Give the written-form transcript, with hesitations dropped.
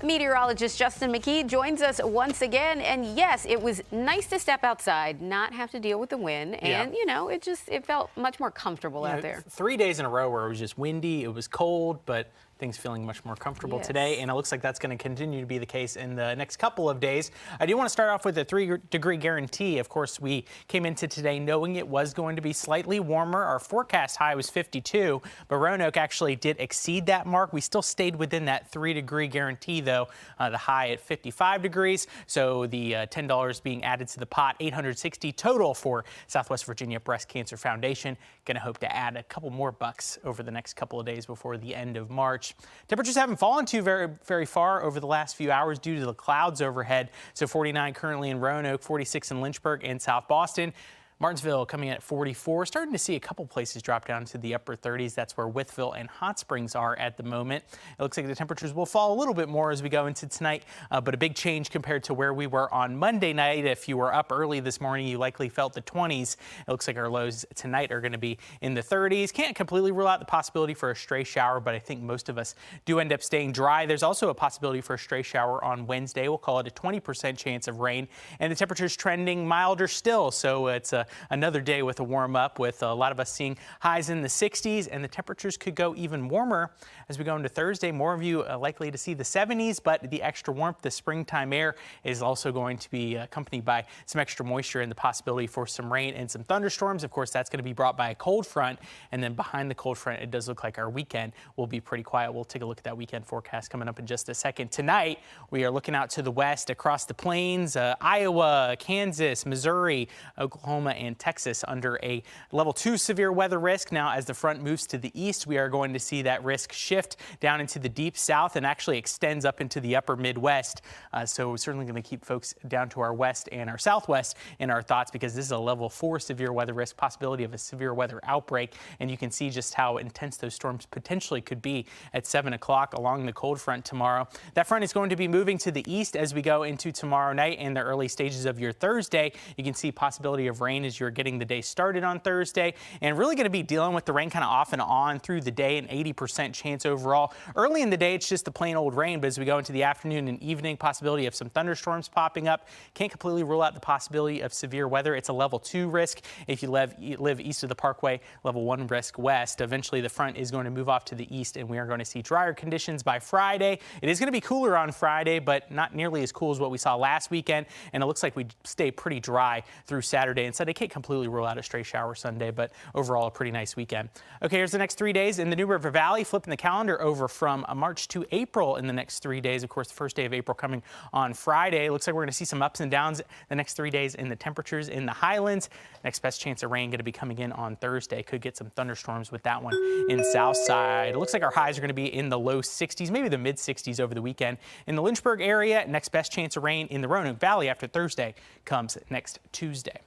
Meteorologist Justin McKee joins us once again. And yes, it was nice to step outside, not have to deal with the wind. And, it felt much more comfortable out there. 3 days in a row where it was just windy, it was cold, but things feeling much more comfortable today, and it looks like that's going to continue to be the case in the next couple of days. I do want to start off with a 3-degree guarantee. Of course, we came into today knowing it was going to be slightly warmer. Our forecast high was 52, but Roanoke actually did exceed that mark. We still stayed within that 3-degree guarantee, though, the high at 55 degrees. So the $10 being added to the pot, $860 total for Southwest Virginia Breast Cancer Foundation. Going to hope to add a couple more bucks over the next couple of days before the end of March. Temperatures haven't fallen too very far over the last few hours due to the clouds overhead. So 49 currently in Roanoke, 46 in Lynchburg and South Boston. Martinsville coming in at 44, starting to see a couple places drop down to the upper 30s. That's where Wytheville and Hot Springs are at the moment. It looks like the temperatures will fall a little bit more as we go into tonight, but a big change compared to where we were on Monday night. If you were up early this morning, you likely felt the 20s. It looks like our lows tonight are going to be in the 30s. Can't completely rule out the possibility for a stray shower, but I think most of us do end up staying dry. There's also a possibility for a stray shower on Wednesday. We'll call it a 20% chance of rain, and the temperature's trending milder still, so it's another day with a warm up, with a lot of us seeing highs in the 60s, and the temperatures could go even warmer as we go into Thursday. More of you likely to see the 70s, but the extra warmth, the springtime air, is also going to be accompanied by some extra moisture and the possibility for some rain and some thunderstorms. Of course, that's going to be brought by a cold front, and then behind the cold front, it does look like our weekend will be pretty quiet. We'll take a look at that weekend forecast coming up in just a second. Tonight, we are looking out to the west across the plains, Iowa, Kansas, Missouri, Oklahoma, and Texas under a level 2 severe weather risk. Now, as the front moves to the east, we are going to see that risk shift down into the deep south and actually extends up into the upper Midwest. So we're certainly going to keep folks down to our west and our southwest in our thoughts, because this is a level 4 severe weather risk, possibility of a severe weather outbreak. And you can see just how intense those storms potentially could be at 7 o'clock along the cold front tomorrow. That front is going to be moving to the east as we go into tomorrow night and the early stages of your Thursday. You can see possibility of rain as you're getting the day started on Thursday, and really going to be dealing with the rain kind of off and on through the day, an 80% chance overall. Early in the day, it's just the plain old rain, but as we go into the afternoon and evening, possibility of some thunderstorms popping up. Can't completely rule out the possibility of severe weather. It's a level 2 risk if you live east of the Parkway, level 1 risk west. Eventually, the front is going to move off to the east, and we are going to see drier conditions by Friday. It is going to be cooler on Friday, but not nearly as cool as what we saw last weekend, and it looks like we stay pretty dry through Saturday and Sunday. Can't completely rule out a stray shower Sunday, but overall a pretty nice weekend. Okay, here's the next 3 days in the New River Valley, flipping the calendar over from March to April in the next 3 days. Of course, the first day of April coming on Friday. Looks like we're going to see some ups and downs the next 3 days in the temperatures in the highlands. Next best chance of rain going to be coming in on Thursday. Could get some thunderstorms with that one in South Side. It looks like our highs are going to be in the low 60s, maybe the mid 60s over the weekend. In the Lynchburg area, next best chance of rain in the Roanoke Valley after Thursday comes next Tuesday.